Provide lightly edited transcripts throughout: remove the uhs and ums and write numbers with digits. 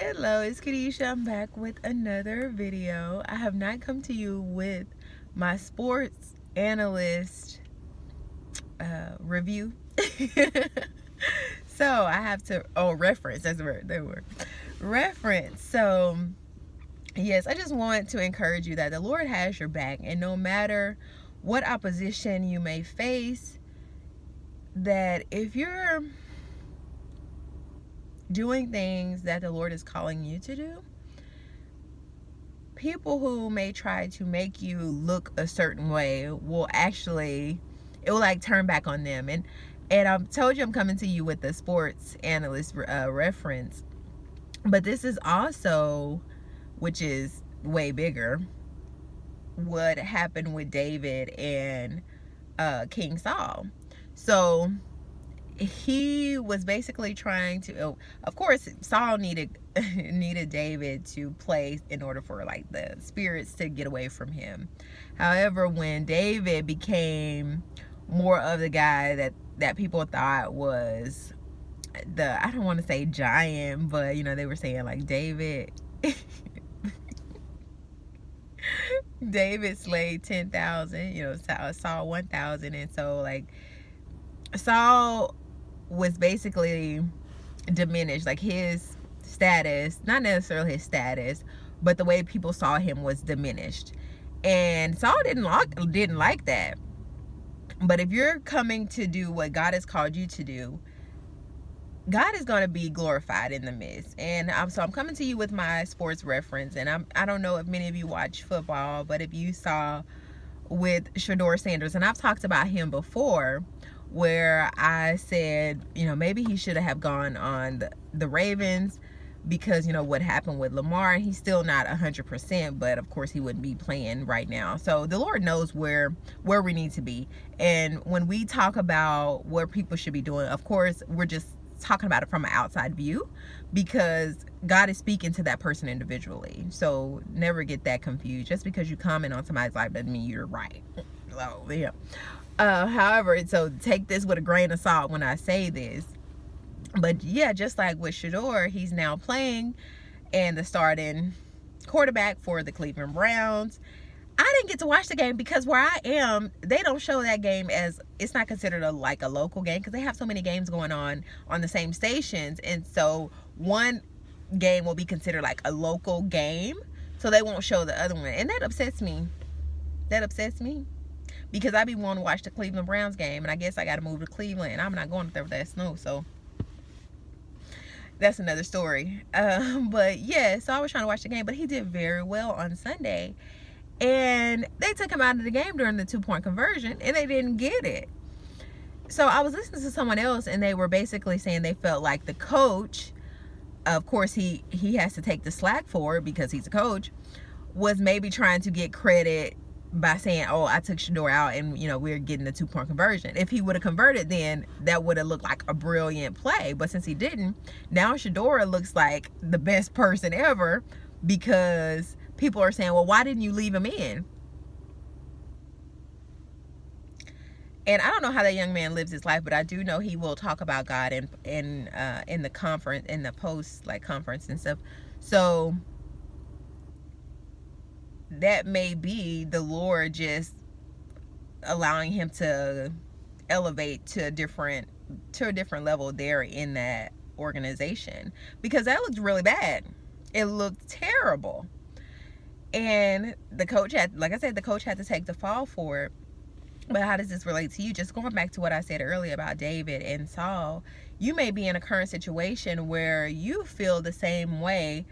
Hello, it's Kadisha. I'm back with another video. I have not come to you with my sports analyst review. So I have to, reference, that's the word, reference. So yes, I just want to encourage you that the Lord has your back, and no matter what opposition you may face, that if you're doing things that the Lord is calling you to do, people who may try to make you look a certain way will actually, it will like turn back on them. And I told you I'm coming to you with the sports analyst reference, but this is also, which is way bigger, what happened with David and King Saul. So he was basically trying to, of course Saul needed David to play in order for like the spirits to get away from him. However, when David became more of the guy that people thought was the, I don't want to say giant, but they were saying like David David slayed 10,000, Saul 1,000. And so like Saul was basically diminished, like his status, not necessarily his status, but the way people saw him was diminished. And Saul didn't like that. But if you're coming to do what God has called you to do, God is going to be glorified in the midst. And so I'm coming to you with my sports reference. And I don't know if many of you watch football, but if you saw with Shedeur Sanders, and I've talked about him before, where I said, maybe he should have gone on the Ravens because, what happened with Lamar. He's still not 100%, but of course he wouldn't be playing right now. So the Lord knows where we need to be. And when we talk about what people should be doing, of course, we're just talking about it from an outside view because God is speaking to that person individually. So never get that confused. Just because you comment on somebody's life doesn't mean you're right. Oh, yeah. However, so take this with a grain of salt when I say this. But yeah, just like with Shedeur, he's now playing and the starting quarterback for the Cleveland Browns. I didn't get to watch the game because where I am, they don't show that game, as it's not considered like a local game because they have so many games going on the same stations. And so one game will be considered like a local game, so they won't show the other one. And that upsets me. Because I be wanting to watch the Cleveland Browns game, and I guess I got to move to Cleveland, and I'm not going up there with that snow, so that's another story. But yeah, so I was trying to watch the game, but he did very well on Sunday, and they took him out of the game during the 2-point conversion, and they didn't get it. So I was listening to someone else, and they were basically saying they felt like the coach, of course he has to take the slack for it because he's a coach, was maybe trying to get credit by saying, oh, I took Shedeur out and we're getting the 2-point conversion. If he would have converted, then that would have looked like a brilliant play. But since he didn't, now Shedeur looks like the best person ever because people are saying, well, why didn't you leave him in? And I don't know how that young man lives his life, but I do know he will talk about God in the conference, in the post like conference and stuff. So that may be the Lord just allowing him to elevate to a different level there in that organization, because that looked really bad. It looked terrible. And the coach had, like I said, the coach had to take the fall for it. But how does this relate to you? Just going back to what I said earlier about David and Saul, you may be in a current situation where you feel the same way.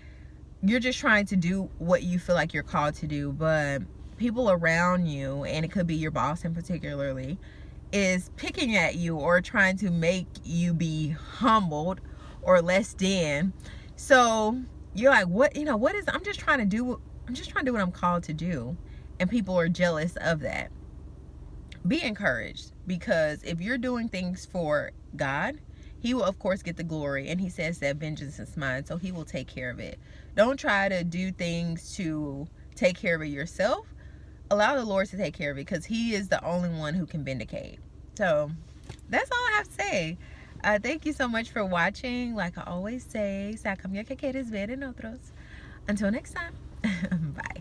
You're just trying to do what you feel like you're called to do, but people around you, and it could be your boss in particularly, is picking at you or trying to make you be humbled or less than. So you're like, what is, I'm just trying to do what I'm called to do, and people are jealous of that. Be encouraged, because if you're doing things for God, he will of course get the glory, and he says that vengeance is mine, so he will take care of it. Don't try to do things to take care of it yourself. Allow the Lord to take care of it, because he is the only one who can vindicate. So that's all I have to say. Thank you so much for watching. Like I always say, sa cambia que quieres ver en otros. Until next time, bye.